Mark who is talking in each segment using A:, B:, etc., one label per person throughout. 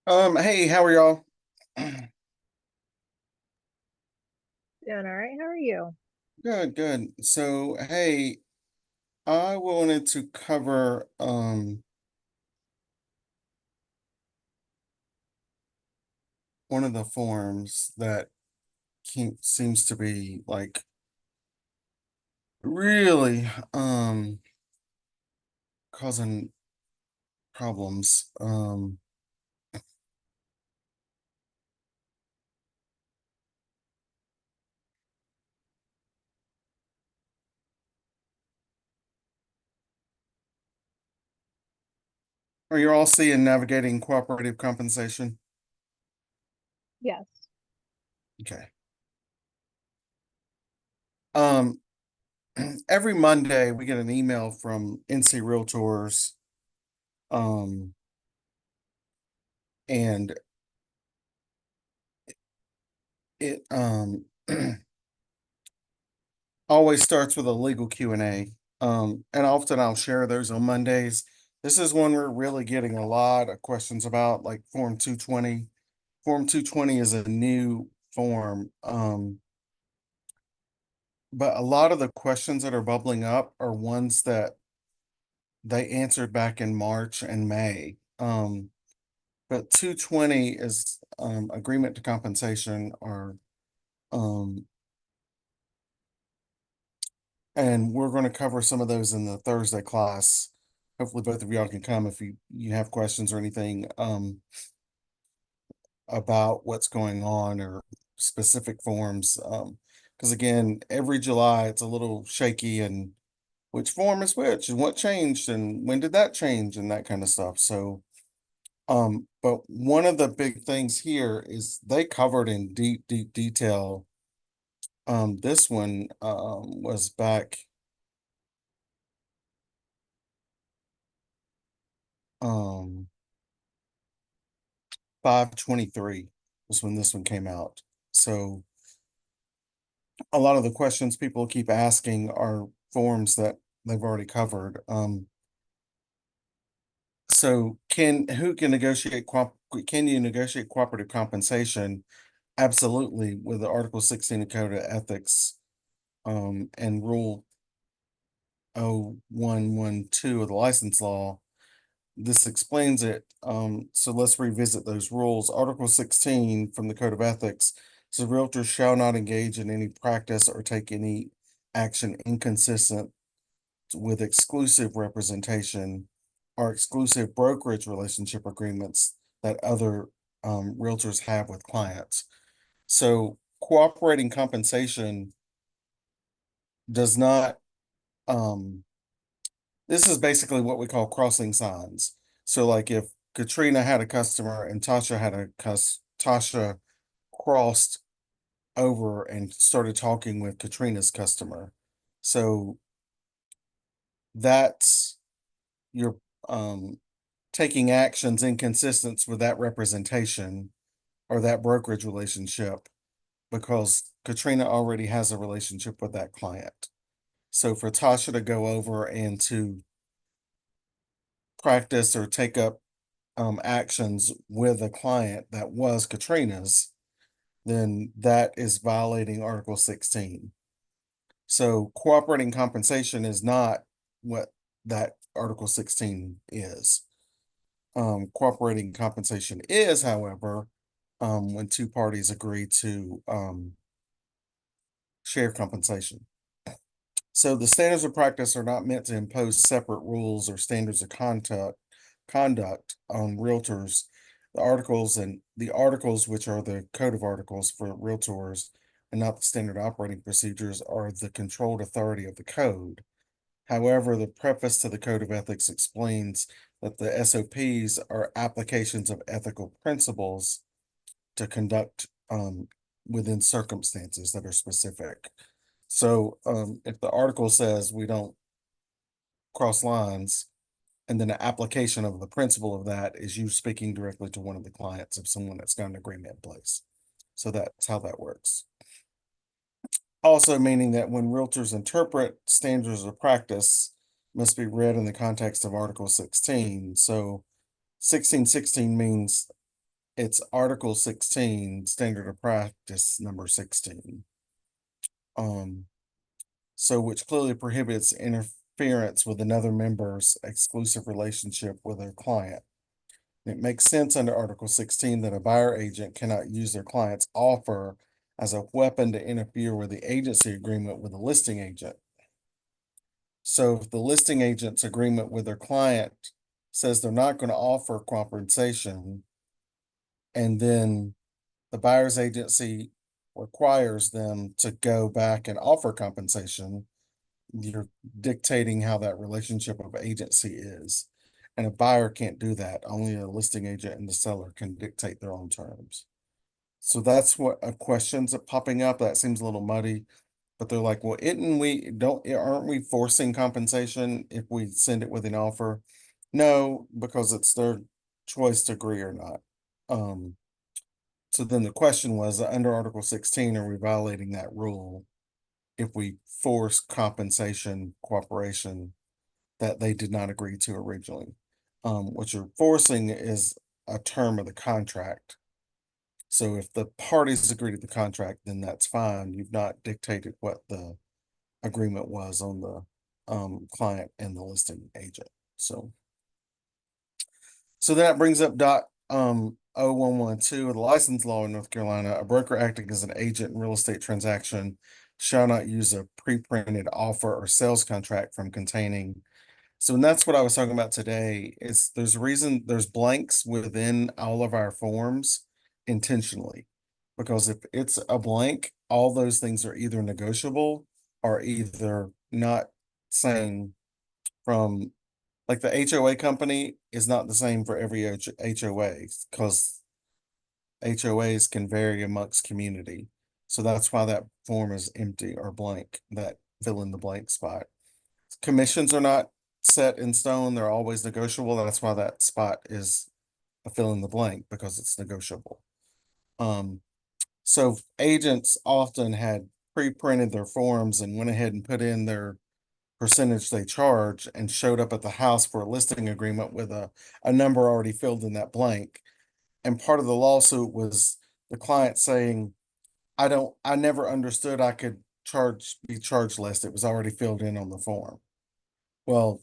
A: Hey, how are y'all?
B: Doing all right. How are you?
A: Good, good. So, hey, I wanted to cover one of the forms that seems to be like really causing problems. Are you all seeing navigating cooperative compensation?
B: Yes.
A: Okay. Um every Monday we get an email from NC Realtors um and it always starts with a legal Q&A. And often I'll share those on Mondays. This is one we're really getting a lot of questions about, like Form 220. Form 220 is a new form. But a lot of the questions that are bubbling up are ones that they answered back in March and May. But 220 is agreement to compensation or um, and we're going to cover some of those in the Thursday class. Hopefully, both of y'all can come if you have questions or anything about what's going on or specific forms. Because again, every July it's a little shaky and which form is which and what changed and when did that change and that kind of stuff. So, but one of the big things here is they covered in deep, deep detail. This one was back. Um, 5/23 was when this one came out. So a lot of the questions people keep asking are forms that they've already covered. So can you negotiate cooperative compensation? Absolutely, with the Article 16 of Code of Ethics, and Rule 0112 of the license law. This explains it. So let's revisit those rules. Article 16 from the Code of Ethics says realtors shall not engage in any practice or take any action inconsistent with exclusive representation or exclusive brokerage relationship agreements that other realtors have with clients. So cooperating compensation does not this is basically what we call crossing signs. So like if Katrina had a customer and Tasha crossed over and started talking with Katrina's customer. So that's you're taking actions inconsistent with that representation or that brokerage relationship because Katrina already has a relationship with that client. So for Tasha to go over and to practice or take up actions with a client that was Katrina's, then that is violating Article 16. So cooperating compensation is not what that Article 16 is. Cooperating compensation is, however, when two parties agree to share compensation. So the standards of practice are not meant to impose separate rules or standards of conduct on realtors. The articles, which are the code of articles for realtors and not the standard operating procedures, are the controlled authority of the code. However, the preface to the Code of Ethics explains that the SOPs are applications of ethical principles to conduct within circumstances that are specific. So if the article says we don't cross lines, and then the application of the principle of that is you speaking directly to one of the clients of someone that's got an agreement in place. So that's how that works. Also meaning that when realtors interpret standards of practice must be read in the context of Article 16. So 1616 means It's Article 16, Standard of Practice number 16. So which clearly prohibits interference with another member's exclusive relationship with their client. It makes sense under Article 16 that a buyer agent cannot use their client's offer as a weapon to interfere with the agency agreement with a listing agent. So if the listing agent's agreement with their client says they're not going to offer compensation, and then the buyer's agency requires them to go back and offer compensation, you're dictating how that relationship of agency is. And a buyer can't do that. Only a listing agent and the seller can dictate their own terms. So that's what questions are popping up. That seems a little muddy, but they're like, well, aren't we forcing compensation if we send it with an offer? No, because it's their choice to agree or not. So then the question was, under Article 16, are we violating that rule if we force compensation cooperation that they did not agree to originally? What you're forcing is a term of the contract. So if the parties agree to the contract, then that's fine. You've not dictated what the agreement was on the client and the listing agent. So that brings up dot 0112, the license law in North Carolina. A broker acting as an agent in real estate transaction shall not use a pre-printed offer or sales contract from containing. So, and that's what I was talking about today, is there's blanks within all of our forms intentionally. Because if it's a blank, all those things are either negotiable or either not saying from, like, the HOA company is not the same for every HOA, because HOAs can vary amongst community. So that's why that form is empty or blank, that fill in the blank spot. Commissions are not set in stone, they're always negotiable. That's why that spot is a fill in the blank, because it's negotiable. So agents often had pre-printed their forms and went ahead and put in their percentage they charge and showed up at the house for a listing agreement with a number already filled in that blank. And part of the lawsuit was the client saying, I never understood I could be charged less. It was already filled in on the form. Well,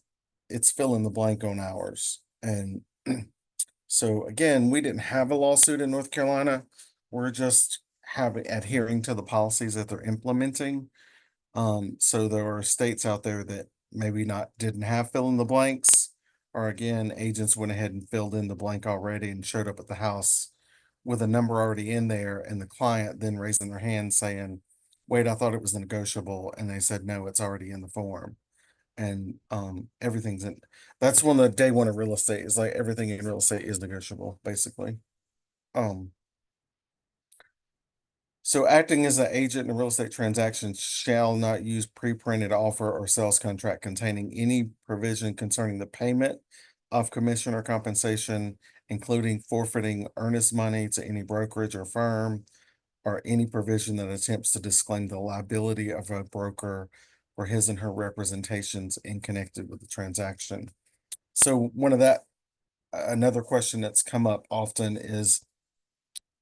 A: it's fill in the blank on ours. And so again, we didn't have a lawsuit in North Carolina. We're just adhering to the policies that they're implementing. So there are states out there that maybe didn't have fill in the blanks, or again, agents went ahead and filled in the blank already and showed up at the house with a number already in there, and the client then raising their hand saying, wait, I thought it was negotiable, and they said, no, it's already in the form. And everything's in. That's one of the day one of real estate, is like everything in real estate is negotiable, basically. So acting as an agent in a real estate transaction shall not use pre-printed offer or sales contract containing any provision concerning the payment of commission or compensation, including forfeiting earnest money to any brokerage or firm, or any provision that attempts to disclaim the liability of a broker for his and her representations in connected with the transaction. So another question that's come up often is,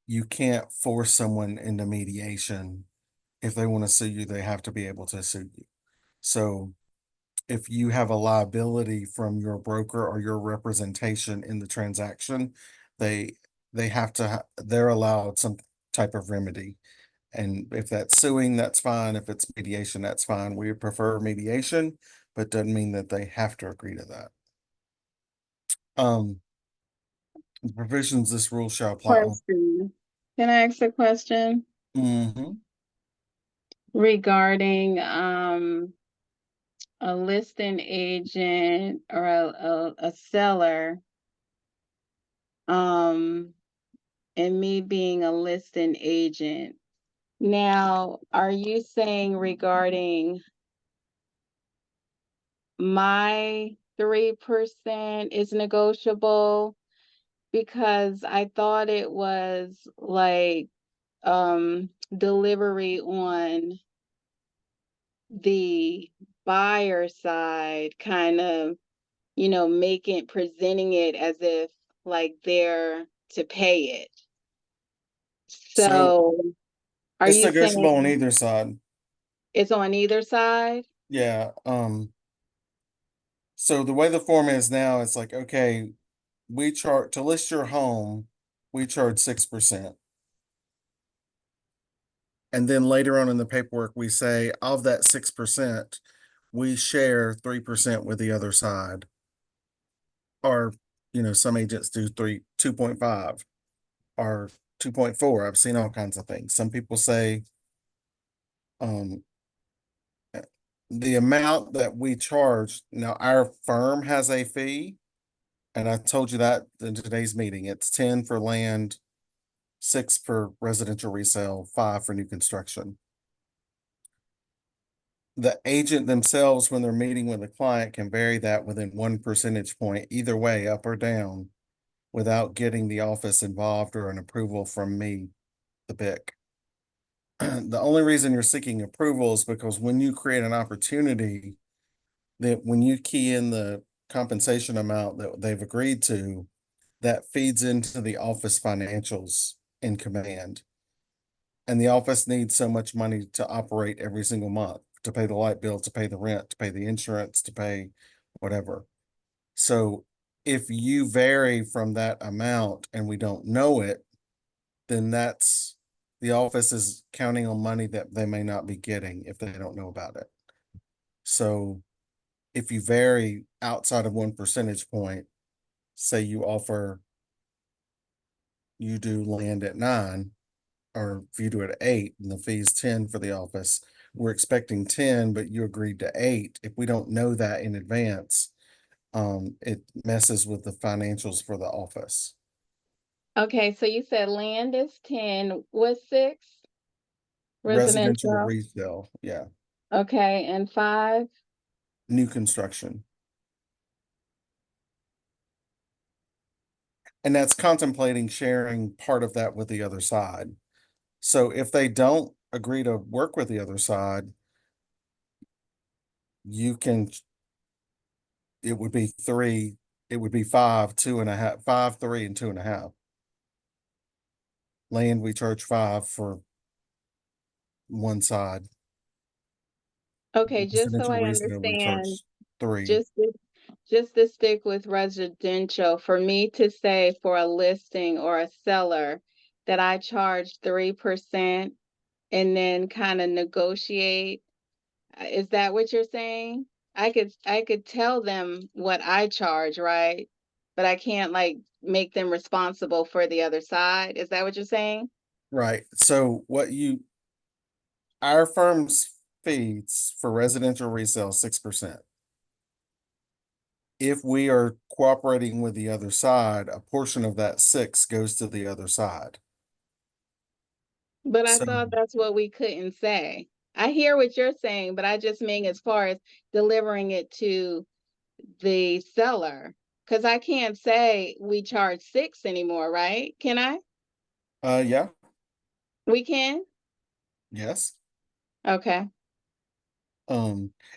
A: you can't force someone into mediation. If they want to sue you, they have to be able to sue you. So if you have a liability from your broker or your representation in the transaction, they they're allowed some type of remedy. And if that's suing, that's fine. If it's mediation, that's fine. We prefer mediation, but doesn't mean that they have to agree to that. The provisions this rule shall apply on.
C: Question. Can I ask a question
A: Mhm.
C: regarding a listing agent or a seller and me being a listing agent? Now, are you saying regarding my 3% is negotiable? Because I thought it was like delivery on the buyer side, kind of, presenting it as if like they're to pay it.
A: So
C: So are
A: it's
C: you
A: negotiable on
C: saying
A: either side.
C: it's on either side?
A: Yeah, so the way the form is now, it's like, okay, we charge to list your home, we charge 6%. And then later on in the paperwork, we say of that 6%, we share 3% with the other side. Or, some agents do 2.5 or 2.4. I've seen all kinds of things. Some people say um the amount that we charge. Now our firm has a fee, and I told you that in today's meeting. It's 10 for land, 6 for residential resale, 5 for new construction. The agent themselves, when they're meeting with a client, can vary that within 1 percentage point, either way, up or down, without getting the office involved or an approval from me, the BIC. The only reason you're seeking approval is because when you create an opportunity, that when you key in the compensation amount that they've agreed to, that feeds into the office financials in command. And the office needs so much money to operate every single month, to pay the light bill, to pay the rent, to pay the insurance, to pay whatever. So if you vary from that amount and we don't know it, then that's the office is counting on money that they may not be getting if they don't know about it. So if you vary outside of 1 percentage point, say you do land at 9, or if you do it at 8 and the fee is 10 for the office, we're expecting 10, but you agreed to 8. If we don't know that in advance, it messes with the financials for the office.
C: Okay, so you said land is 10, what's 6?
A: Residential
C: Residential,
A: resale, yeah,
C: okay, and 5?
A: new construction. And that's contemplating sharing part of that with the other side. So if they don't agree to work with the other side, you can, it would be 3, it would be 5, 2.5, 5, 3, and 2.5. Land, we charge 5 for one side.
C: Okay, just so
A: Residential
C: I
A: resale, we
C: understand,
A: charge 3.
C: just to, just to stick with residential, for me to say for a listing or a seller that I charge 3% and then kind of negotiate, is that what you're saying? I could tell them what I charge, right? But I can't like make them responsible for the other side. Is that what you're saying?
A: Right. So our firm's fees for residential resale, 6%. If we are cooperating with the other side, a portion of that 6 goes to the other side.
C: But I
A: So,
C: thought that's what we couldn't say. I hear what you're saying, but I just mean as far as delivering it to the seller. Because I can't say we charge 6 anymore, right? Can I?
A: yeah,
C: We can?
A: yes.
C: Okay.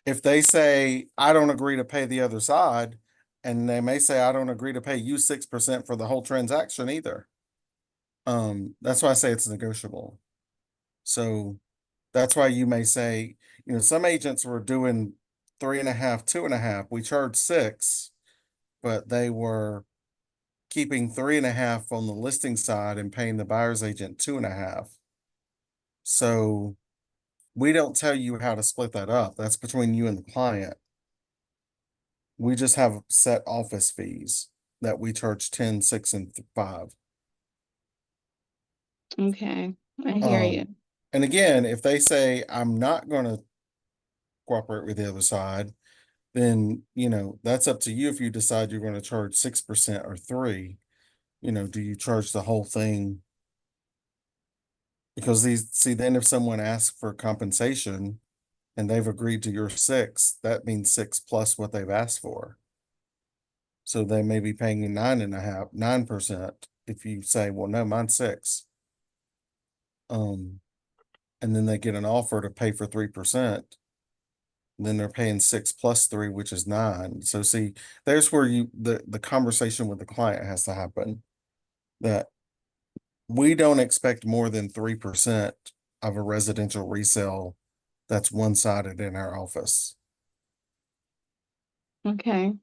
A: If they say, I don't agree to pay the other side, and they may say, I don't agree to pay you 6% for the whole transaction either. That's why I say it's negotiable. So that's why you may say, some agents were doing 3.5, 2.5. We charged 6, but they were keeping 3.5 on the listing side and paying the buyer's agent 2.5. So we don't tell you how to split that up. That's between you and the client. We just have set office fees that we charge 10, 6, and 5.
C: Okay. I hear you.
A: Um, and again, if they say, I'm not going to cooperate with the other side, then, that's up to you if you decide you're going to charge 6% or 3. Do you charge the whole thing? Because then if someone asks for compensation and they've agreed to your 6, that means 6 plus what they've asked for. So they may be paying you 9%. If you say, well, no, mine's 6. And then they get an offer to pay for 3%. Then they're paying 6 plus 3, which is 9. So see, there's where the conversation with the client has to happen. That we don't expect more than 3% of a residential resale that's one-sided in our office.
C: Okay.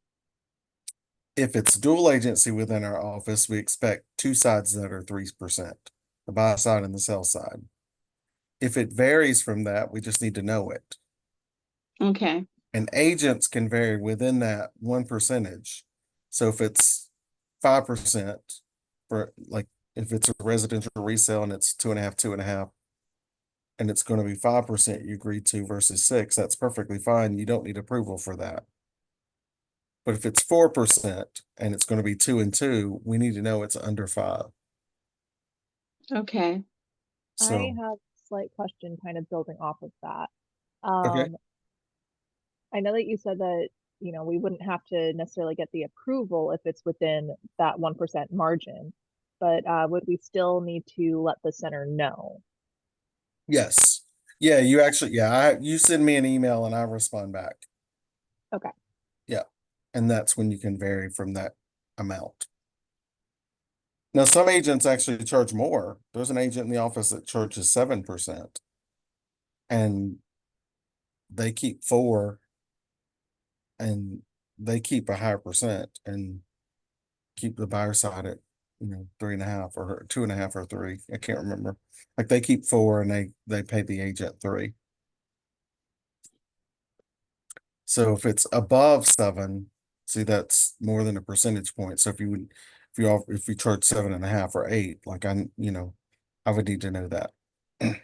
A: If it's dual agency within our office, we expect two sides that are 3%, the buy side and the sell side. If it varies from that, we just need to know it.
C: Okay.
A: And agents can vary within that 1%. So if it's 5% for like, if it's a residential resale and it's 2.5, and it's going to be 5% you agreed to versus 6, that's perfectly fine. You don't need approval for that. But if it's 4% and it's going to be 2 and 2, we need to know it's under 5.
C: Okay.
B: I
A: So,
B: have a slight question kind of building off of that.
A: okay.
B: I know that you said that, we wouldn't have to necessarily get the approval if it's within that 1% margin, but would we still need to let the center know?
A: Yes. Yeah, you actually, you send me an email and I respond back.
B: Okay.
A: Yeah. And that's when you can vary from that amount. Now, some agents actually charge more. There's an agent in the office that charges 7%. And they keep 4 and they keep a higher percent and keep the buyer side at 3.5 or 2.5 or 3. I can't remember. Like they keep 4 and they pay the agent 3. So if it's above 7, see that's more than a percentage point. So if you charge 7.5 or 8, like I would need to know that. And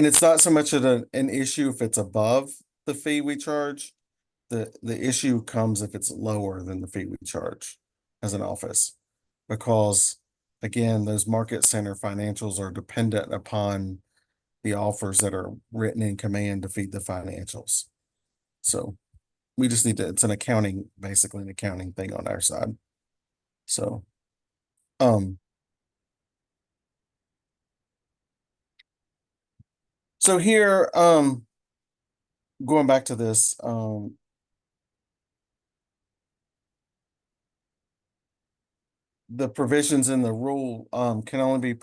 A: it's not so much of an issue if it's above the fee we charge. The issue comes if it's lower than the fee we charge as an office. Because again, those market center financials are dependent upon the offers that are written in command to feed the financials. So we just need to, it's basically an accounting thing on our side. So, um, so here, going back to this, the provisions in the rule, can only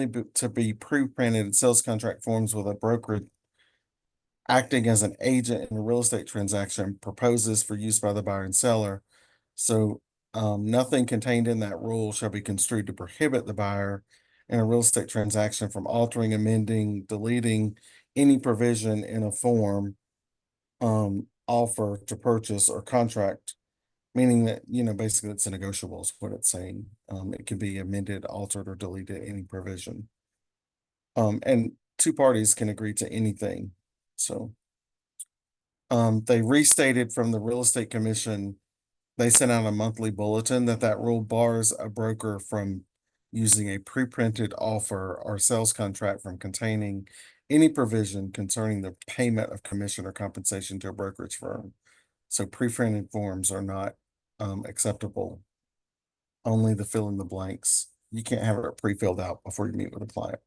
A: be to be pre-printed sales contract forms with a broker acting as an agent in a real estate transaction proposes for use by the buyer and seller. So, nothing contained in that rule shall be construed to prohibit the buyer in a real estate transaction from altering, amending, deleting any provision in a form, offer to purchase or contract, meaning that, basically it's a negotiable is what it's saying. It can be amended, altered, or deleted any provision. And two parties can agree to anything. So, they restated from the Real Estate Commission. They sent out a monthly bulletin that rule bars a broker from using a pre-printed offer or sales contract from containing any provision concerning the payment of commission or compensation to a brokerage firm. So pre-printed forms are not acceptable. Only the fill in the blanks. You can't have it pre-filled out before you meet with a client.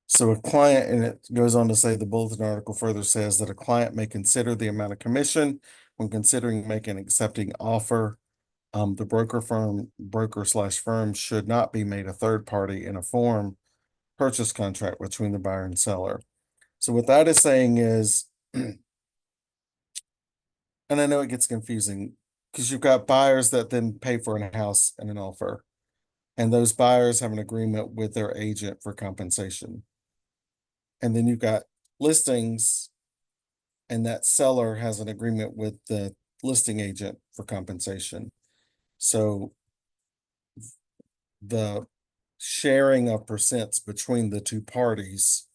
A: So a client, and it goes on to say the bulletin article further says that a client may consider the amount of commission when considering making an accepting offer. The broker/firm should not be made a third party in a form purchase contract between the buyer and seller. So what that is saying is, and I know it gets confusing because you've got buyers that then pay for a house and an offer, and those buyers have an agreement with their agent for compensation. And then you've got listings, and that seller has an agreement with the listing agent for compensation. So the sharing of percents between the two parties,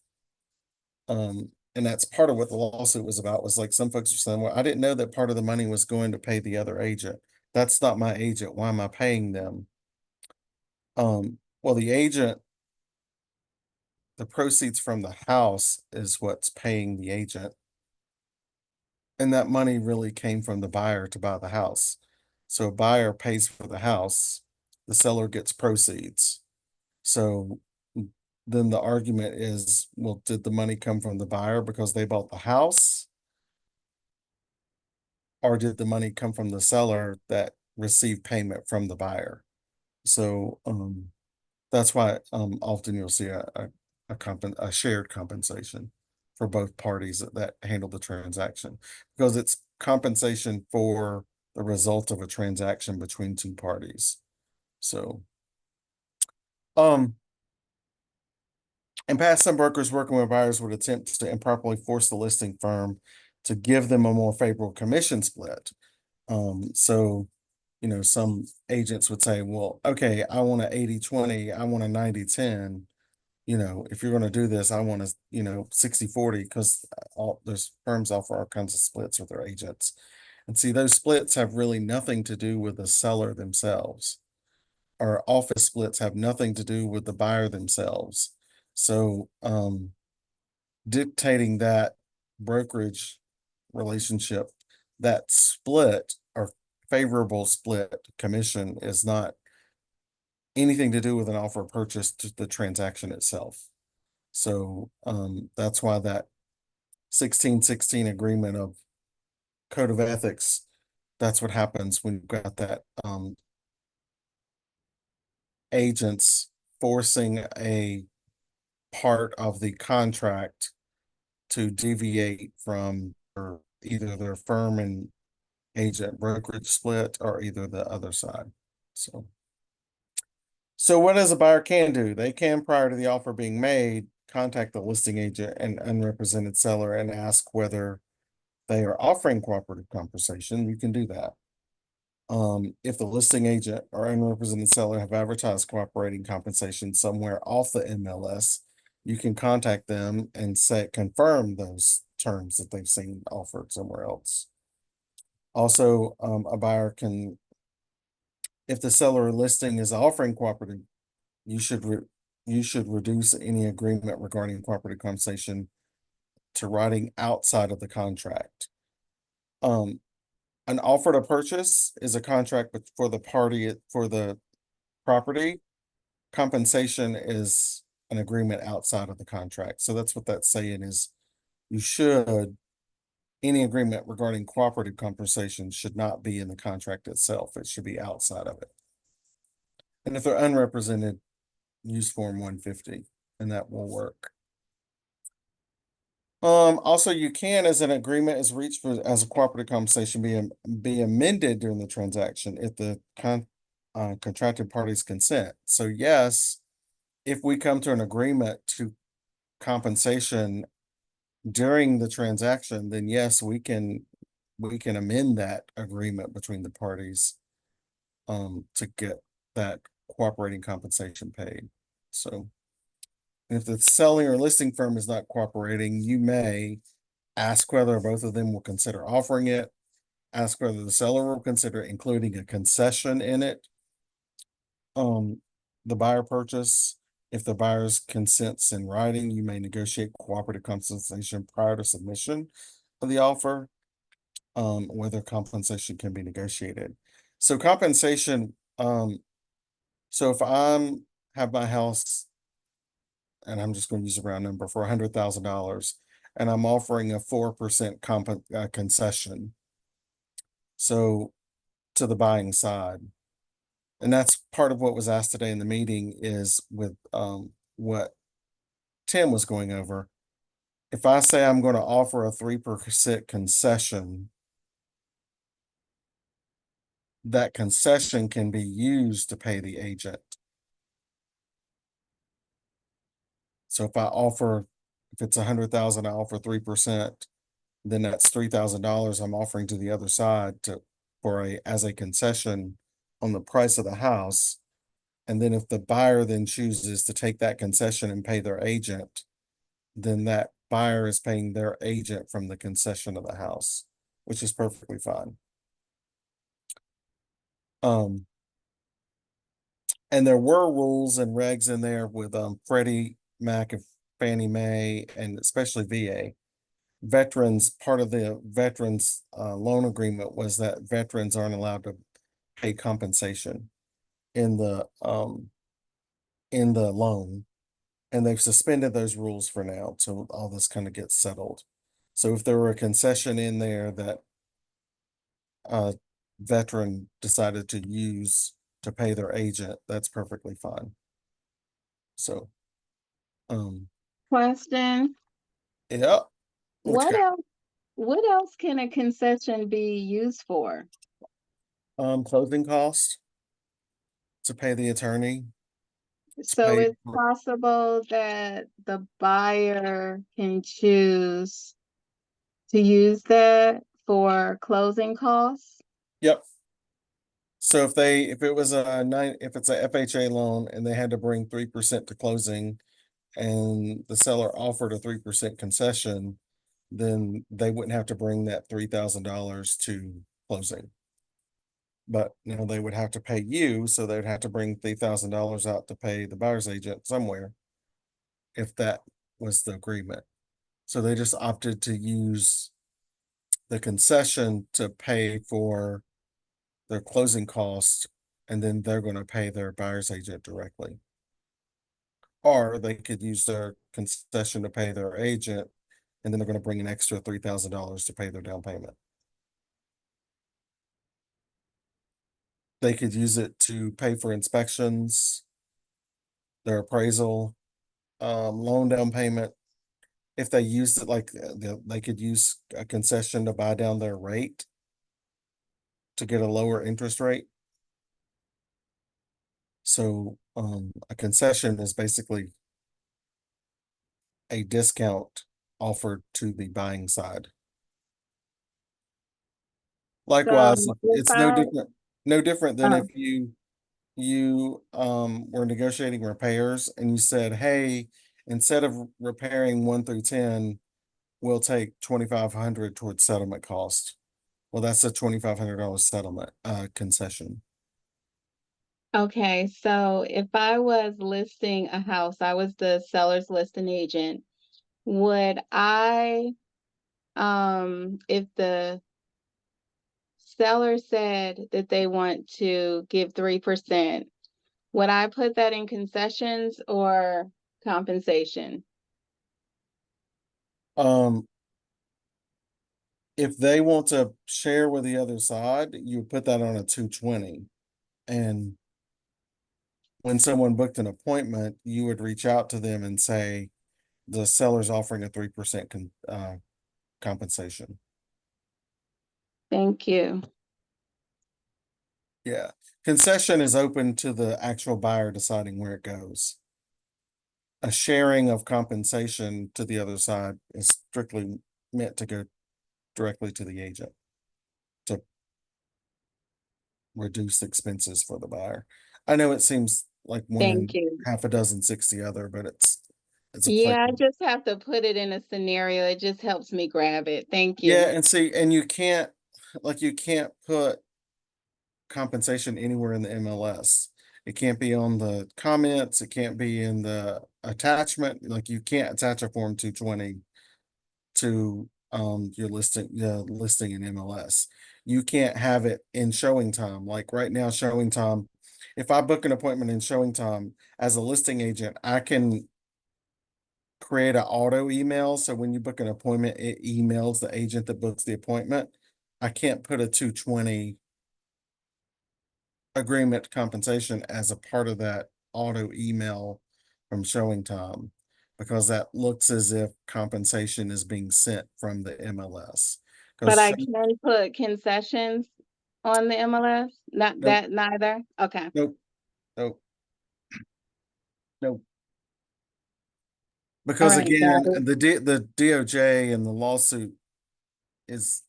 A: and that's part of what the lawsuit was about, was like some folks are saying, well, I didn't know that part of the money was going to pay the other agent. That's not my agent. Why am I paying them? Well, the agent, the proceeds from the house is what's paying the agent. And that money really came from the buyer to buy the house. So a buyer pays for the house, the seller gets proceeds. So then the argument is, well, did the money come from the buyer because they bought the house? Or did the money come from the seller that receive payment from the buyer. So, that's why, often you'll see a shared compensation for both parties that handle the transaction, because it's compensation for the result of a transaction between two parties. So, in past, some brokers working with buyers would attempt to improperly force the listing firm to give them a more favorable commission split. So, some agents would say, well, okay, I want a 80-20, I want a 90-10. If you're going to do this, I want a, 60-40, because there's firms offer all kinds of splits with their agents. And see, those splits have really nothing to do with the seller themselves. Or office splits have nothing to do with the buyer themselves. So, dictating that brokerage relationship, that split or favorable split commission is not anything to do with an offer of purchase to the transaction itself. So, that's why that 1616 agreement of code of ethics, that's what happens when you've got that, agents forcing a part of the contract to deviate from either their firm and agent brokerage split or either the other side. So what does a buyer can do? They can, prior to the offer being made, contact the listing agent and unrepresented seller and ask whether they are offering cooperative compensation. You can do that. If the listing agent or unrepresented seller have advertised cooperating compensation somewhere off the MLS, you can contact them and confirm those terms that they've seen offered somewhere else. Also, a buyer can, if the seller or listing is offering cooperative, you should reduce any agreement regarding cooperative compensation to writing outside of the contract. An offer to purchase is a contract for the party for the property. Compensation is an agreement outside of the contract. So that's what that's saying is any agreement regarding cooperative compensation should not be in the contract itself. It should be outside of it. And if they're unrepresented, use Form 150 and that will work. Also, you can, as an agreement is reached as a cooperative compensation, be amended during the transaction if the contracted parties consent. So yes, if we come to an agreement to compensation during the transaction, then yes, we can amend that agreement between the parties to get that cooperating compensation paid. So if the selling or listing firm is not cooperating, you may ask whether both of them will consider offering it, ask whether the seller will consider including a concession in it. The buyer purchase, if the buyer's consents in writing, you may negotiate cooperative compensation prior to submission of the offer, whether compensation can be negotiated. So compensation, so if have my house, and I'm just going to use a round number, for $100,000, and I'm offering a 4% concession, so to the buying side. And that's part of what was asked today in the meeting is with what Tim was going over. If I say I'm going to offer a 3% concession, that concession can be used to pay the agent. So if it's 100,000, I offer 3%, then that's $3,000 I'm offering to the other side as a concession on the price of the house. And then if the buyer then chooses to take that concession and pay their agent, then that buyer is paying their agent from the concession of the house, which is perfectly fine. And there were rules and regs in there with Freddie Mac and Fannie Mae, and especially VA. Veterans, part of the veterans loan agreement was that veterans aren't allowed to pay compensation in the loan. And they've suspended those rules for now till all this kind of gets settled. So if there were a concession in there that veteran decided to use to pay their agent, that's perfectly fine. So,
C: Question,
A: yeah, what you
C: what else, what else can a concession be used for?
A: got? Closing costs to pay the attorney, to
C: So
A: pay,
C: it's possible that the buyer can choose to use that for closing costs?
A: yep. So if it was if it's a FHA loan and they had to bring 3% to closing and the seller offered a 3% concession, then they wouldn't have to bring that $3,000 to closing. But they would have to pay you, so they'd have to bring $3,000 out to pay the buyer's agent somewhere if that was the agreement. So they just opted to use the concession to pay for their closing costs, and then they're going to pay their buyer's agent directly. Or they could use their concession to pay their agent, and then they're going to bring an extra $3,000 to pay their down payment. They could use it to pay for inspections, their appraisal, loan down payment. If they used it like they could use a concession to buy down their rate to get a lower interest rate. So a concession is basically a discount offered to the buying side. Likewise,
C: So if
A: it's
C: I,
A: no different than
C: uh,
A: if you were negotiating repairs and you said, hey, instead of repairing 1 through 10, we'll take 2,500 towards settlement cost. Well, that's a $2,500 settlement concession.
C: okay, so if I was listing a house, I was the seller's listing agent, would I, if the seller said that they want to give 3%, would I put that in concessions or compensation?
A: Um, if they want to share with the other side, you put that on a 220. And when someone booked an appointment, you would reach out to them and say, the seller's offering a 3% compensation.
C: Thank you.
A: Yeah. Concession is open to the actual buyer deciding where it goes. A sharing of compensation to the other side is strictly meant to go directly to the agent to reduce expenses for the buyer. I know it seems like one
C: Thank
A: in
C: you.
A: half a dozen, 60 other, but it's a
C: Yeah, I
A: playground.
C: just have to put it in a scenario. It just helps me grab it. Thank
A: Yeah,
C: you.
A: and see, and you can't put compensation anywhere in the MLS. It can't be on the comments, it can't be in the attachment. Like you can't attach a Form 220 to your listing in MLS. You can't have it in showing time. Like right now, showing time. If I book an appointment in showing time as a listing agent, I can create an auto email. So when you book an appointment, it emails the agent that books the appointment. I can't put a 220 agreement compensation as a part of that auto email from showing time because that looks as if compensation is being sent from the MLS.
C: But
A: Because
C: I can put concessions on the MLS? Not
A: nope,
C: that neither? Okay.
A: nope, nope, nope.
C: All
A: Because
C: right, got
A: again,
C: it.
A: the DOJ and the lawsuit is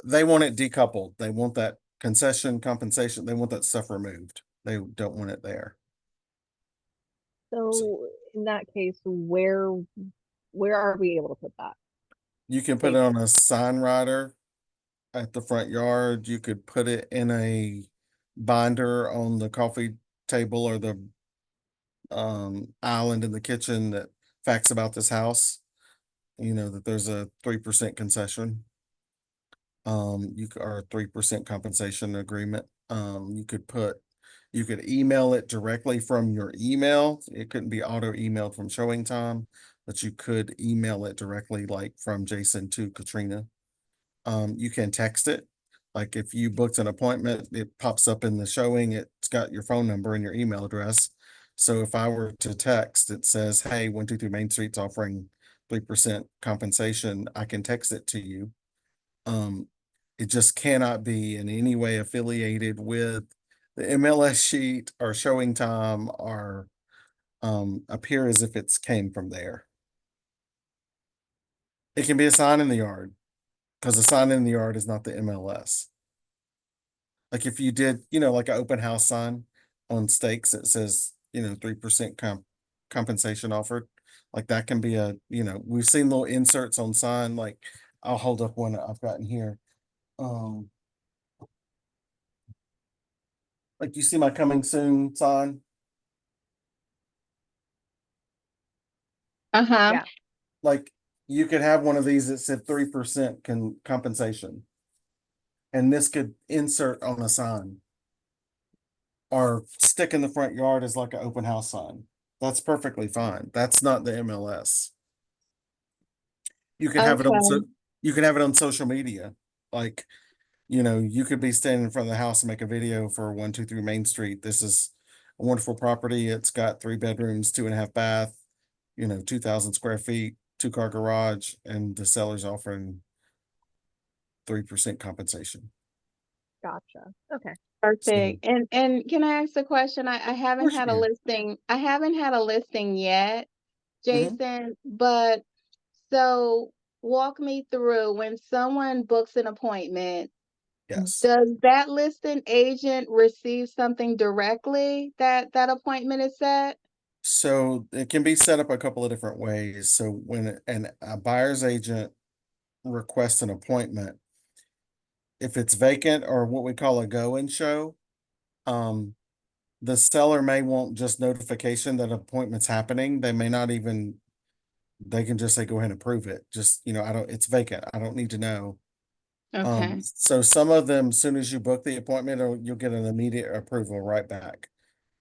A: they want it decoupled. They want that concession compensation. They want that stuff removed. They don't want it there. So
B: So in that case, where are we able to put that?
A: you can put it
B: Safely.
A: on a sign rider at the front yard. You could put it in a binder on the coffee table or the island in the kitchen that facts about this house. That there's a 3% concession. Or 3% compensation agreement. You could email it directly from your email. It couldn't be auto emailed from showing time, but you could email it directly like from Jason to Katrina. You can text it. Like if you booked an appointment, it pops up in the showing, it's got your phone number and your email address. So if I were to text, it says, hey, 123 Main Street's offering 3% compensation, I can text it to you. It just cannot be in any way affiliated with the MLS sheet or showing time or appear as if it's came from there. It can be a sign in the yard because a sign in the yard is not the MLS. Like if you did, like an open house sign on stakes that says, 3% compensation offered, like that can be we've seen little inserts on sign, like I'll hold up one that I've gotten here. Like you see my coming soon sign,
C: Uh-huh.
B: Yeah.
A: like you could have one of these that said 3% compensation. And this could insert on a sign or stick in the front yard as like an open house sign. That's perfectly fine. That's not the MLS. You can have it on
C: Okay.
A: you can have it on social media. Like, you could be standing in front of the house and make a video for 123 Main Street. This is a wonderful property. It's got 3 bedrooms, 2.5 bath, 2,000 square feet, 2-car garage, and the seller's offering 3% compensation.
B: Gotcha. Okay.
A: So,
C: Perfect. And can I ask a question? I
A: of
C: haven't
A: course you
C: had a
A: can.
C: listing. I haven't had a listing yet,
A: Mhm.
C: Jason, but so walk me through when someone books an appointment,
A: Yes.
C: does that listing agent receive something directly that that appointment is set?
A: So it can be set up a couple of different ways. So when a buyer's agent requests an appointment, if it's vacant or what we call a go and show, um, the seller may want just notification that an appointment's happening. They may not even, they can just say, go ahead and approve it. Just, it's vacant. I don't need to know.
C: Okay.
A: So some of them, as soon as you book the appointment, you'll get an immediate approval right back.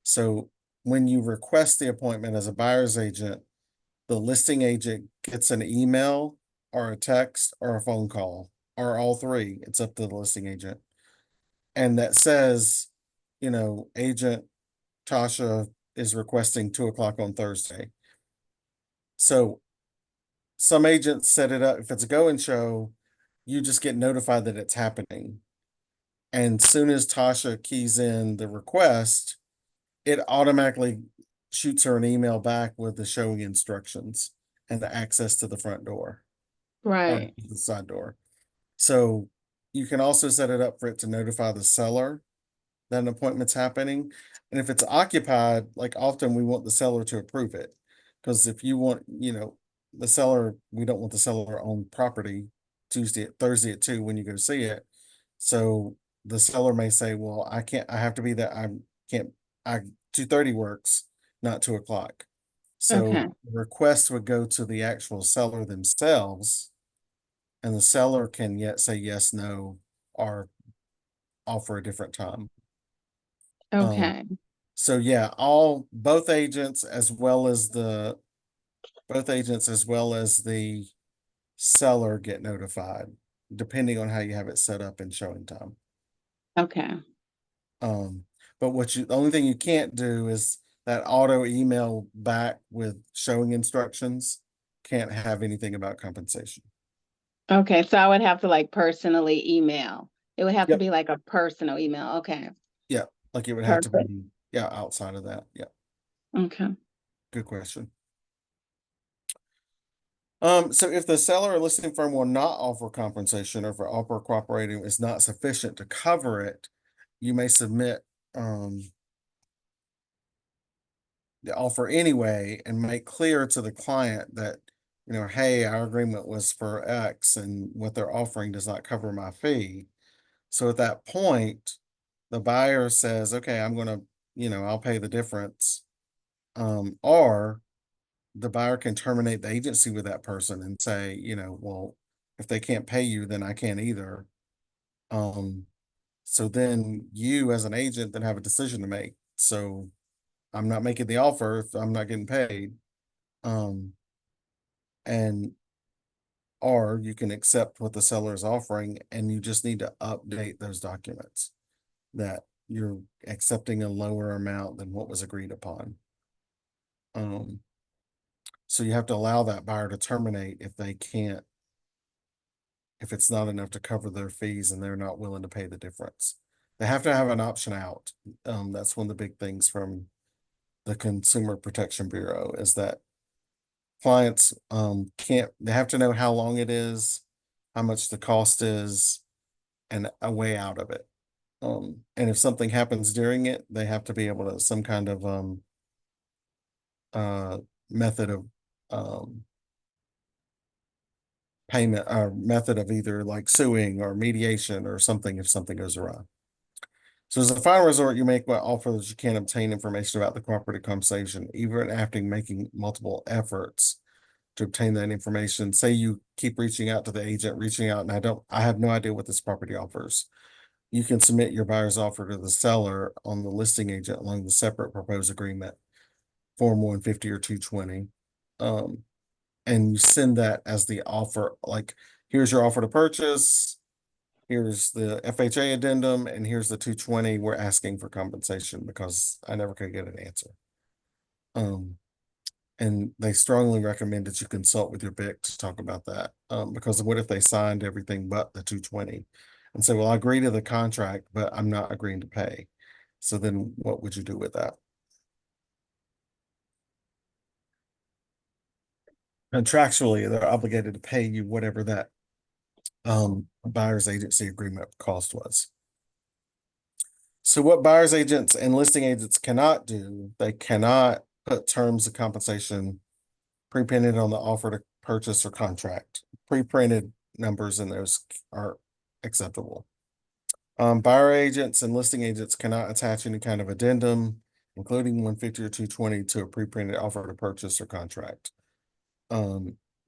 A: So when you request the appointment as a buyer's agent, the listing agent gets an email or a text or a phone call or all three. It's up to the listing agent. And that says, agent Tasha is requesting 2 o'clock on Thursday. So some agents set it up. If it's a go and show, you just get notified that it's happening. And soon as Tasha keys in the request, it automatically shoots her an email back with the showing instructions and the access to the front door or
C: Right.
A: the side door. So you can also set it up for it to notify the seller that an appointment's happening. And if it's occupied, like often we want the seller to approve it. Because if you want, the seller, we don't want the seller on property Thursday at 2 when you go see it. So the seller may say, well, I can't, I have to be there. I can't, 2:30 works, not 2 o'clock. So
C: Okay.
A: the request would go to the actual seller themselves, and the seller can yet say yes, no, or offer a different time. Um,
C: Okay.
A: so yeah, both agents as well as the seller get notified, depending on how you have it set up in showing time.
C: Okay.
A: Um, but the only thing you can't do is that auto email back with showing instructions can't have anything about compensation.
C: Okay. So I would have to like personally email. It would have to
A: Yep.
C: be like a personal email. Okay.
A: Yeah. Like it would have to
C: Perfect.
A: be, yeah, outside of that. Yeah.
C: Okay.
A: Good question. So if the seller or listing firm will not offer compensation or if an offer cooperating is not sufficient to cover it, you may submit the offer anyway and make clear to the client that, hey, our agreement was for X and what they're offering does not cover my fee. So at that point, the buyer says, okay, I'm gonna, I'll pay the difference. Or the buyer can terminate the agency with that person and say, well, if they can't pay you, then I can't either. So then you as an agent then have a decision to make. So I'm not making the offer if I'm not getting paid. And or you can accept what the seller is offering and you just need to update those documents that you're accepting a lower amount than what was agreed upon. So you have to allow that buyer to terminate if they can't, if it's not enough to cover their fees and they're not willing to pay the difference. They have to have an option out. That's one of the big things from the Consumer Protection Bureau is that clients they have to know how long it is, how much the cost is, and a way out of it. And if something happens during it, they have to be able to some kind of method of payment or method of either like suing or mediation or something if something goes wrong. So as a final resort, you make what offers you can't obtain information about the cooperative compensation, even after making multiple efforts to obtain that information. Say you keep reaching out to the agent, and I have no idea what this property offers. You can submit your buyer's offer to the seller on the listing agent along the separate proposed agreement, Form 150 or 220. And you send that as the offer, like, here's your offer to purchase, here's the FHA addendum, and here's the 220. We're asking for compensation because I never could get an answer. And they strongly recommend that you consult with your BIC to talk about that. Because what if they signed everything but the 220 and say, well, I agree to the contract, but I'm not agreeing to pay. So then what would you do with that? Contractually, they're obligated to pay you whatever that buyer's agency agreement cost was. So what buyer's agents and listing agents cannot do, they cannot put terms of compensation pre-printed on the offer to purchase or contract. Pre-printed numbers in those are acceptable. Buyer agents and listing agents cannot attach any kind of addendum, including 150 or 220, to a pre-printed offer to purchase or contract.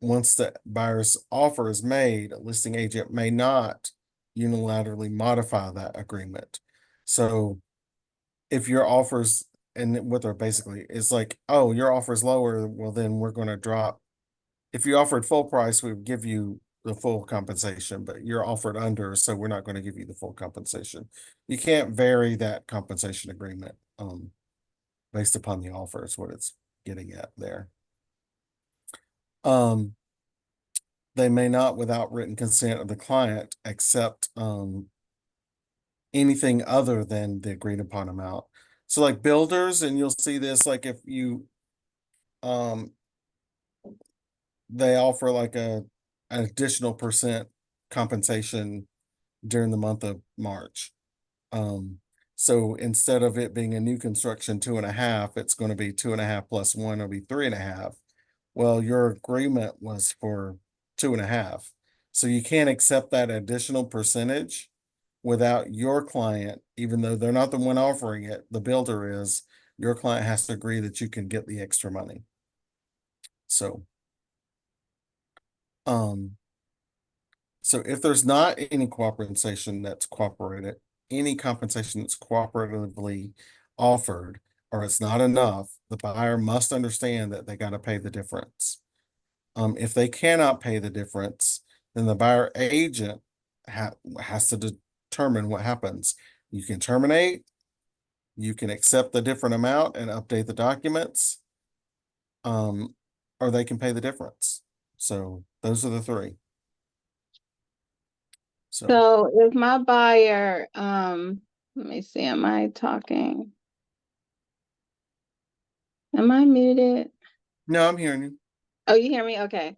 A: Once the buyer's offer is made, a listing agent may not unilaterally modify that agreement. So if your offers, and what they're basically is like, oh, your offer is lower, well, then we're going to drop. If you offered full price, we would give you the full compensation, but you're offered under, so we're not going to give you the full compensation. You can't vary that compensation agreement based upon the offer is what it's getting at there. They may not, without written consent of the client, accept anything other than the agreed upon amount. So like builders, and you'll see this, like if you they offer like an additional percent compensation during the month of March. So instead of it being a new construction 2.5, it's going to be 2.5 plus 1 will be 3.5. Well, your agreement was for 2.5. So you can't accept that additional percentage without your client, even though they're not the one offering it, the builder is, your client has to agree that you can get the extra money. So, so if there's not any compensation that's any compensation that's cooperatively offered, or it's not enough, the buyer must understand that they got to pay the difference. If they cannot pay the difference, then the buyer agent has to determine what happens. You can terminate, you can accept the different amount and update the documents, or they can pay the difference. So those are the three.
C: So if my buyer, let me see, am I talking? Am I muted?
A: No, I'm hearing you.
C: Oh, you hear me? Okay.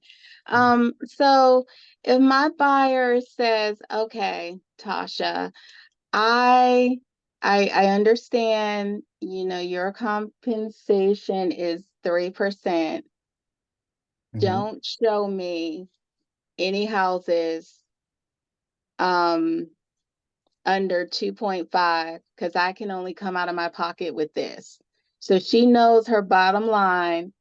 C: So if my buyer says, okay, Tasha, I understand, your compensation is 3%. Don't show me any houses under 2.5 because I can only come out of my pocket with this. So she knows her bottom line.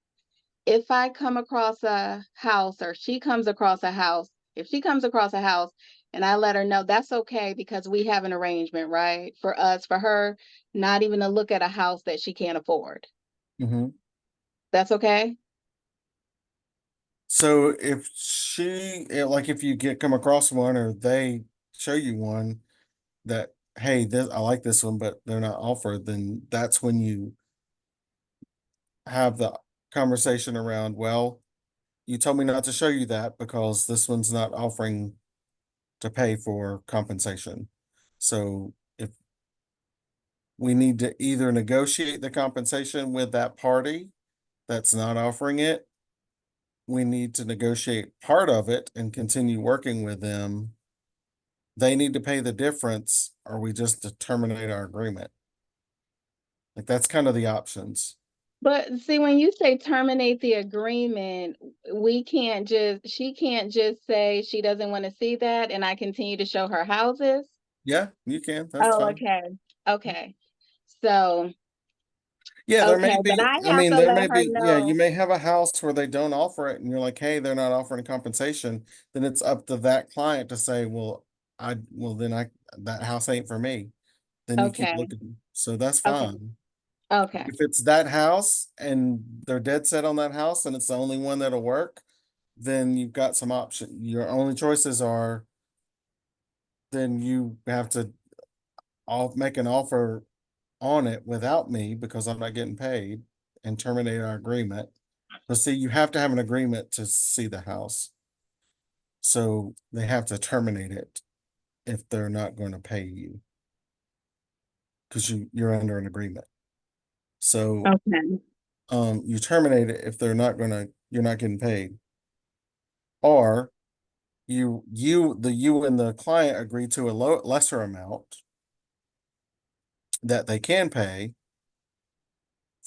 C: If I come across a house or she comes across a house, if she comes across a house and I let her know, that's okay because we have an arrangement, right? For her, not even to look at a house that she can't afford. That's okay?
A: So like if you come across one or they show you one that, hey, I like this one, but they're not offered, then that's when you have the conversation around, well, you told me not to show you that because this one's not offering to pay for compensation. So if we need to either negotiate the compensation with that party that's not offering it, we need to negotiate part of it and continue working with them. They need to pay the difference, or we just to terminate our agreement. Like that's kind of the options.
C: But see, when you say terminate the agreement, she can't just say she doesn't want to see that and I continue to show her houses.
A: Yeah, you can. That's
C: Oh,
A: fine.
C: okay. Okay. So,
A: Yeah, there
C: okay,
A: may
C: but
A: be,
C: I
A: I
C: have
A: mean,
C: to
A: there
C: let
A: may
C: her
A: be, yeah, you
C: know.
A: may have a house where they don't offer it and you're like, hey, they're not offering compensation. Then it's up to that client to say, well, that house ain't for me. Then you keep
C: Okay.
A: looking. So that's
C: Okay.
A: fine.
C: Okay.
A: If it's that house and they're dead set on that house and it's the only one that'll work, then you've got some option. Your only choices are then you have to make an offer on it without me because I'm not getting paid and terminate our agreement. But see, you have to have an agreement to see the house. So they have to terminate it if they're not going to pay you because you're under an agreement. So
C: Okay.
A: you terminate it if you're not getting paid. Or you and the client agree to a lesser amount that they can pay.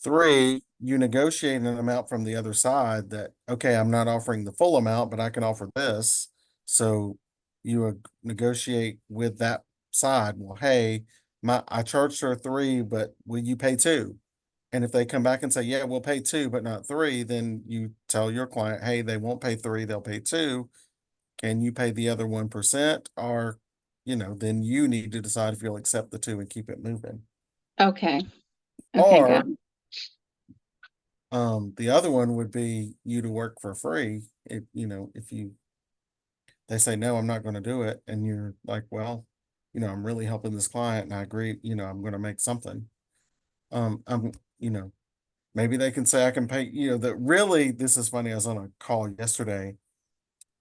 A: Three, you negotiate an amount from the other side that, okay, I'm not offering the full amount, but I can offer this. So you negotiate with that side. Well, hey, I charged her three, but will you pay two? And if they come back and say, yeah, we'll pay two, but not three, then you tell your client, hey, they won't pay three, they'll pay two. Can you pay the other 1%? Or, then you need to decide if you'll accept the two and keep it moving.
C: Okay. Okay, got
A: Or
C: it.
A: the other one would be you to work for free. If they say, no, I'm not going to do it. And you're like, well, I'm really helping this client and I agree, I'm going to make something. I'm, maybe they can say I can pay, that really, this is funny. I was on a call yesterday.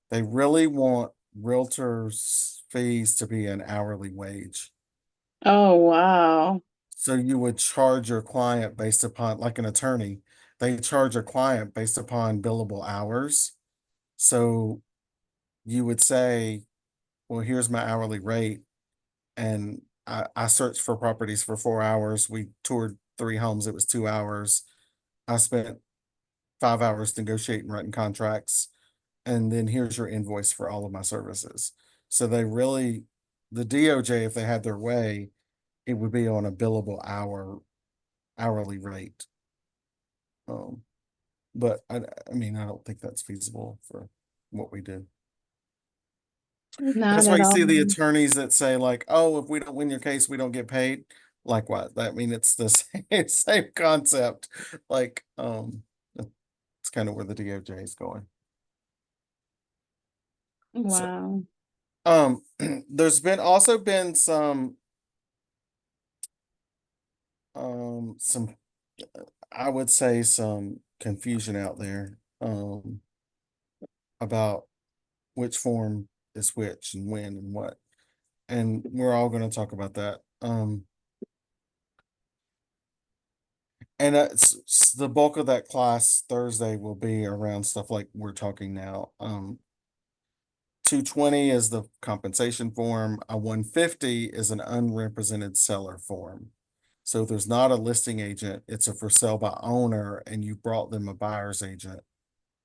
A: They really want realtors fees to be an hourly wage.
C: Oh, wow.
A: So you would charge your client based upon, like an attorney, they charge a client based upon billable hours. So you would say, well, here's my hourly rate. And I searched for properties for 4 hours. We toured 3 homes. It was 2 hours. I spent 5 hours negotiating, writing contracts. And then here's your invoice for all of my services. So the DOJ, if they had their way, it would be on a billable hourly rate. Um, but I mean, I don't think that's feasible for what we do.
C: Not
A: That's why
C: at
A: you
C: all.
A: see the attorneys that say like, "Oh, if we don't win your case, we don't get paid." Like what? I mean, it's the same concept. Like, it's kind of where the DOJ is going. So,
C: Wow.
A: there's also been some I would say some confusion out there about which form is which and when and what. And we're all going to talk about that. And the bulk of that class Thursday will be around stuff like we're talking now. 220 is the compensation form. A 150 is an unrepresented seller form. So if there's not a listing agent, it's a for sale by owner, and you brought them a buyer's agent.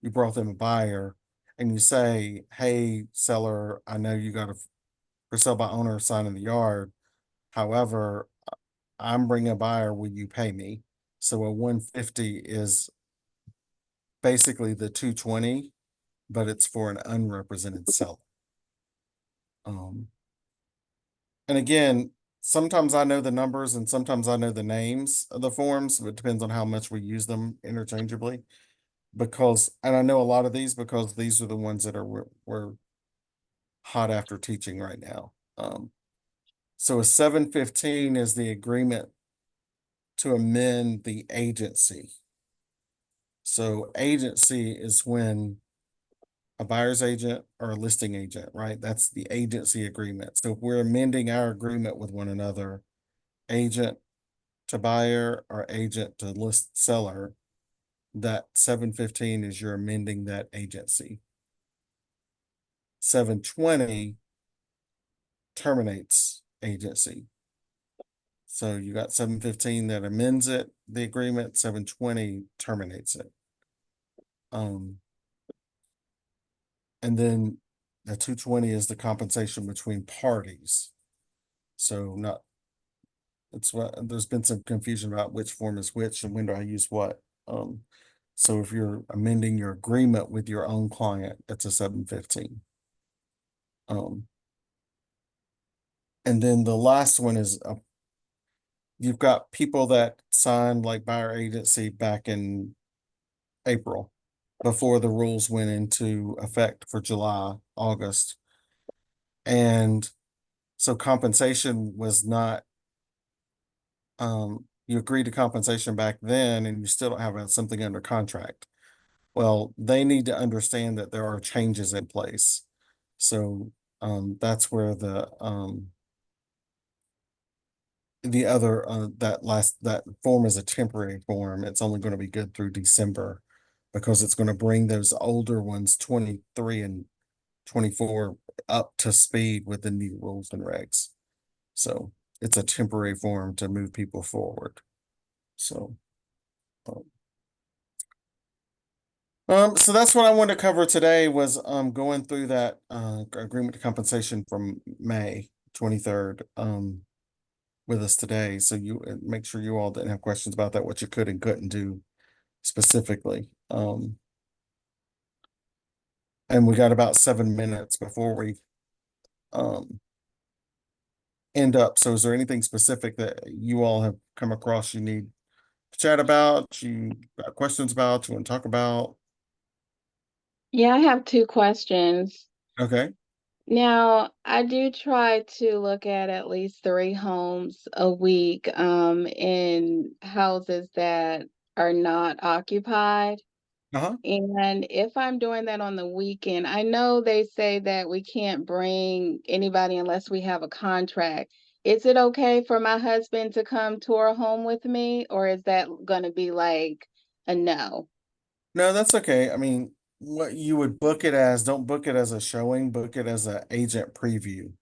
A: You brought them a buyer, and you say, "Hey, seller, I know you got a for sale by owner sign in the yard. However, I'm bringing a buyer. Will you pay me?" So a 150 is basically the 220, but it's for an unrepresented seller. Um, and again, sometimes I know the numbers and sometimes I know the names of the forms, but it depends on how much we use them interchangeably. because, and I know a lot of these because these are the ones that we're hot after teaching right now. So a 715 is the agreement to amend the agency. So agency is when a buyer's agent or a listing agent, right? That's the agency agreement. So if we're amending our agreement with one another, agent to buyer or agent to list seller, that 715 is you're amending that agency. 720 terminates agency. So you got 715 that amends it, the agreement, 720 terminates it. And then the 220 is the compensation between parties. So not, it's what, there's been some confusion about which form is which and when do I use what. So if you're amending your agreement with your own client, it's a 715. And then the last one is you've got people that signed like buyer agency back in April before the rules went into effect for July, August. And so compensation was not, you agreed to compensation back then and you still don't have something under contract. Well, they need to understand that there are changes in place. So that's where the other that form is a temporary form. It's only going to be good through December because it's going to bring those older ones 23 and 24 up to speed with the new rules and regs. So it's a temporary form to move people forward. So so that's what I wanted to cover today was going through that agreement to compensation from May 23rd with us today. So you make sure you all didn't have questions about that, what you could and couldn't do specifically. And we got about 7 minutes before we end up. So is there anything specific that you all have come across you need to chat about, you got questions about, you want to talk about?
C: Yeah, I have two questions.
A: Okay.
C: Now, I do try to look at least 3 homes a week in houses that are not occupied.
A: Uh-huh.
C: And if I'm doing that on the weekend, I know they say that we can't bring anybody unless we have a contract. Is it okay for my husband to come tour a home with me, or is that going to be like a no?
A: No, that's okay. I mean, what you would book it as, don't book it as a showing, book it as an agent preview.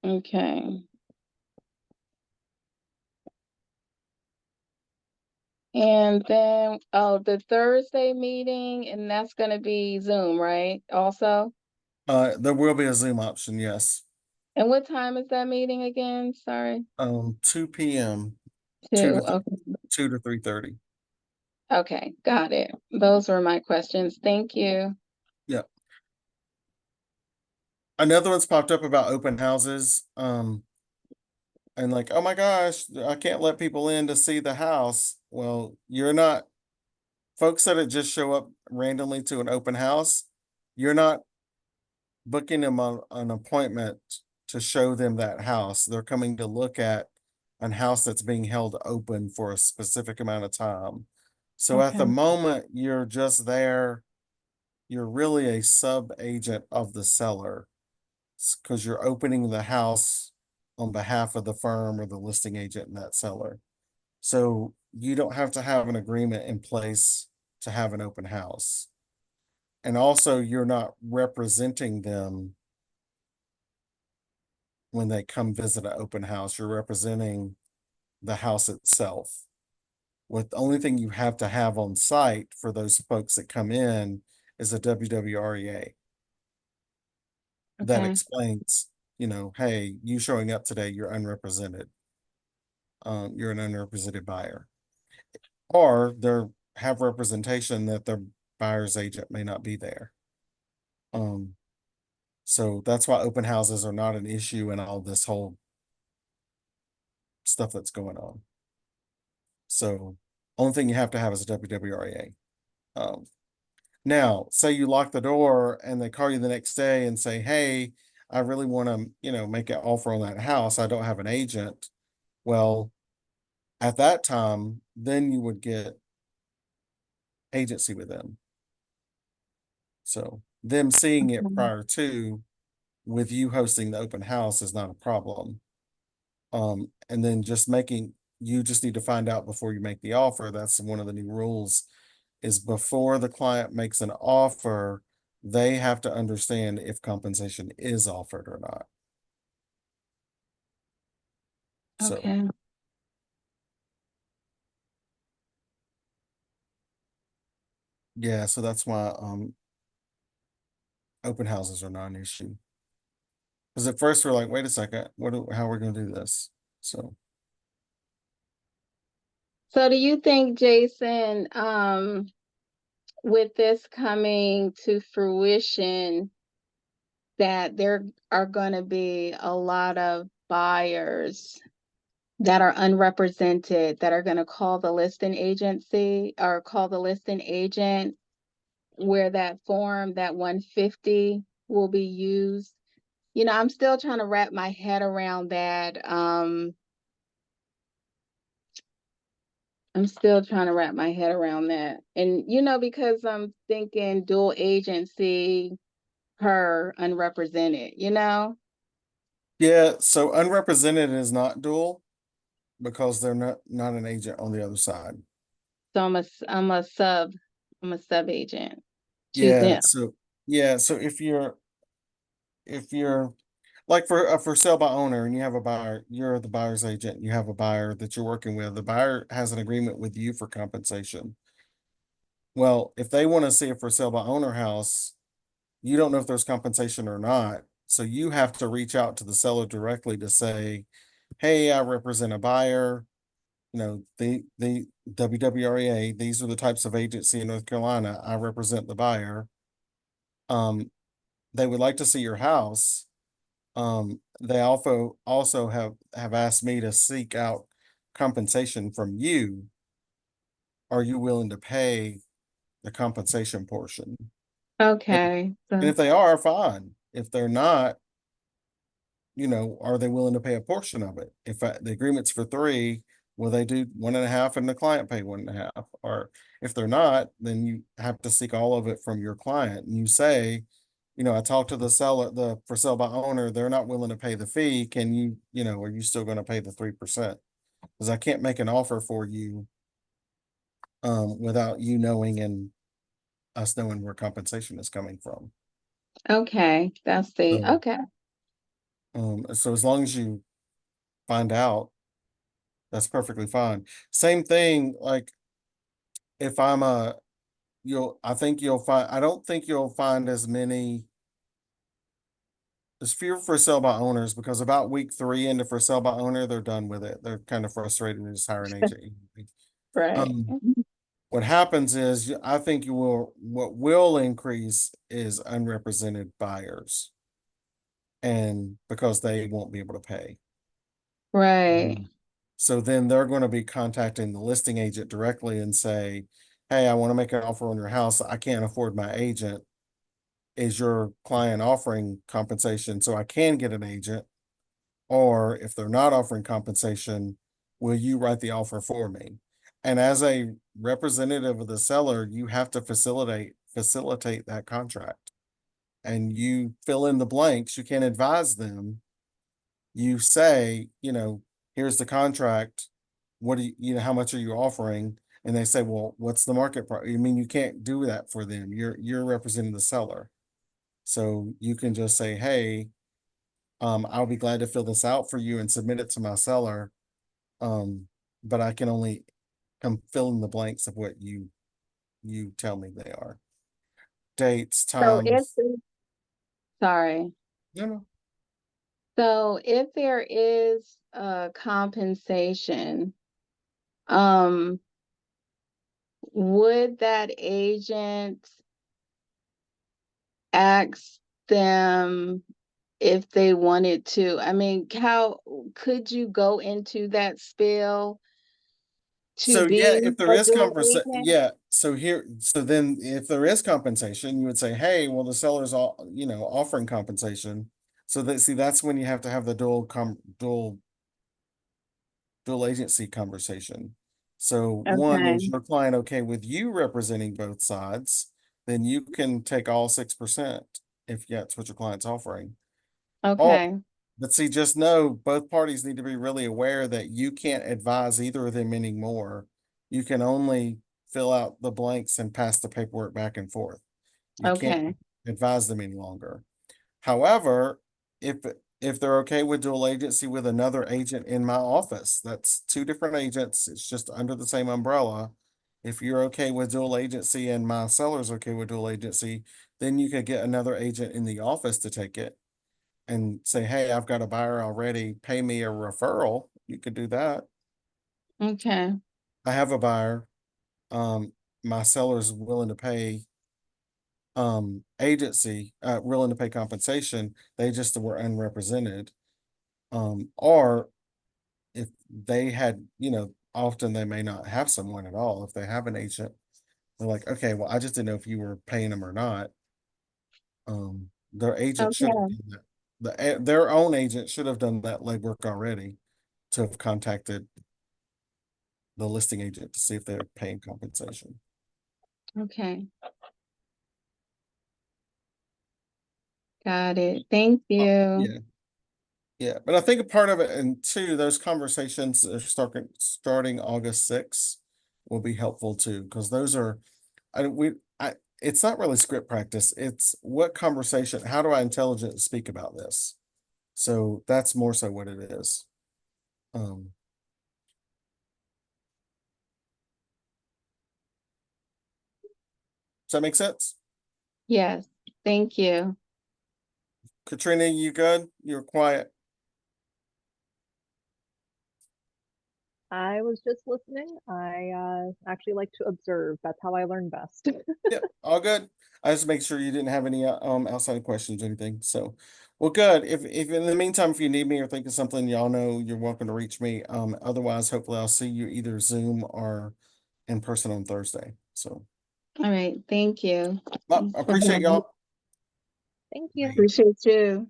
C: Okay. And then, oh, the Thursday meeting, and that's going to be Zoom, right? Also?
A: There will be a Zoom option, yes.
C: And what time is that meeting again? Sorry.
A: 2 p.m. 2
C: Two.
A: to
C: Okay.
A: 2 to 3:30.
C: Okay, got it. Those were my questions. Thank you.
A: Yeah. Another one's popped up about open houses. And like, oh my gosh, I can't let people in to see the house. Well, you're not folks that just show up randomly to an open house, you're not booking them on an appointment to show them that house. They're coming to look at a house that's being held open for a specific amount of time. So at the
B: Okay.
A: moment, you're just there. You're really a sub agent of the seller because you're opening the house on behalf of the firm or the listing agent and that seller. So you don't have to have an agreement in place to have an open house. And also, you're not representing them when they come visit an open house. You're representing the house itself. What the only thing you have to have on site for those folks that come in is a WWREA that
C: Okay.
A: explains, hey, you showing up today, you're unrepresented. You're an unrepresented buyer. Or they have representation that their buyer's agent may not be there. So that's why open houses are not an issue in all this whole stuff that's going on. So only thing you have to have is a WWREA. Um, Now, say you lock the door and they call you the next day and say, "Hey, I really want to, make an offer on that house. I don't have an agent." Well, at that time, then you would get agency with them. So them seeing it
C: Mhm.
A: prior to with you hosting the open house is not a problem. And then you just need to find out before you make the offer. That's one of the new rules is before the client makes an offer, they have to understand if compensation is offered or not. So,
C: Okay.
A: yeah, so that's why open houses are not an issue. Because at first we're like, wait a second, how are we gonna do this? So
C: So do you think, Jason, with this coming to fruition, that there are going to be a lot of buyers that are unrepresented that are going to call the listing agency or call the listing agent where that form, that 150 will be used? You know, I'm still trying to wrap my head around that. I'm still trying to wrap my head around that. And, you know, because I'm thinking dual agency, her unrepresented, you know?
A: yeah, so unrepresented is not dual because they're not an agent on the other side.
C: So I'm a sub agent to
A: Yeah,
C: them.
A: so yeah, so if you're like for sale by owner and you have a buyer, you're the buyer's agent, you have a buyer that you're working with, the buyer has an agreement with you for compensation. Well, if they want to see a for sale by owner house, you don't know if there's compensation or not. So you have to reach out to the seller directly to say, "Hey, I represent a buyer. The WWREA, these are the types of agency in North Carolina. I represent the buyer. Um, they would like to see your house. They also have asked me to seek out compensation from you. Are you willing to pay the compensation portion?" And,
C: Okay.
A: and
C: So,
A: if they are, fine. If they're not, are they willing to pay a portion of it? If the agreement's for three, will they do 1.5 and the client pay 1.5? Or if they're not, then you have to seek all of it from your client. And you say, I talked to the seller, the for sale by owner, they're not willing to pay the fee. Can are you still going to pay the 3%? Because I can't make an offer for you without you knowing and us knowing where compensation is coming from.
C: okay. That's the,
A: So
C: okay.
A: so as long as you find out, that's perfectly fine. Same thing, like if I'm a I think you'll find I don't think you'll find there's fewer for sale by owners because about week 3 into for sale by owner, they're done with it. They're kind of frustrated and just hire an agent.
C: Right.
A: Um, what happens is I think what will increase is unrepresented buyers and because they won't be able to pay.
C: Right.
A: Mhm. So then they're going to be contacting the listing agent directly and say, "Hey, I want to make an offer on your house. I can't afford my agent. Is your client offering compensation so I can get an agent? Or if they're not offering compensation, will you write the offer for me?" And as a representative of the seller, you have to facilitate that contract. And you fill in the blanks. You can advise them. You say, here's the contract. What do how much are you offering? And they say, well, what's the market price? I mean, you can't do that for them. You're representing the seller. So you can just say, hey, I'll be glad to fill this out for you and submit it to my seller. But I can only come fill in the blanks of what you tell me they are. Dates,
C: So if,
A: times.
C: sorry.
A: No, no.
C: So if there is a compensation, um, would that agent ask them if they wanted to? I mean, how could you go into that spiel to
A: So yeah,
C: be
A: if there
C: a
A: is
C: dual agent?
A: yeah, so then if there is compensation, you would say, hey, well, the seller's all, offering compensation. So that's when you have to have the dual agency conversation. So one,
C: Okay.
A: is your client okay with you representing both sides? Then you can take all 6% if that's what your client's offering. Or,
C: Okay.
A: but see, just know both parties need to be really aware that you can't advise either of them anymore. You can only fill out the blanks and pass the paperwork back and forth. You can't
C: Okay.
A: advise them any longer. However, if if they're okay with dual agency with another agent in my office, that's two different agents. It's just under the same umbrella. If you're okay with dual agency and my seller's okay with dual agency, then you could get another agent in the office to take it and say, hey, I've got a buyer already, pay me a referral. You could do that.
C: Okay.
A: I have a buyer. My seller's willing to pay agency, willing to pay compensation. They just were unrepresented. Or if they had, often they may not have someone at all. If they have an agent, they're like, okay, well, I just didn't know if you were paying them or not. Their agent should have
C: Okay.
A: done that. Their own agent should have done that legwork already to have contacted the listing agent to see if they're paying compensation.
C: Okay. Got it. Thank you.
A: Yeah. Yeah, but I think a part of it, and two, those conversations are starting August 6th will be helpful too, because those are, it's not really script practice. It's what conversation, how do I intelligently speak about this? So that's more so what it is. Does that make sense?
C: Yes. Thank you.
A: Katrina, you good? You're quiet.
B: I was just listening. I actually like to observe. That's how I learn best.
A: Yep, all good. I just make sure you didn't have any outside questions or anything. So, well, good. If in the meantime, if you need me or think of something, y'all know you're welcome to reach me. Otherwise, hopefully I'll see you either Zoom or in person on Thursday. So,
C: All right. Thank you.
A: I appreciate y'all.
B: Thank you.
C: Appreciate you.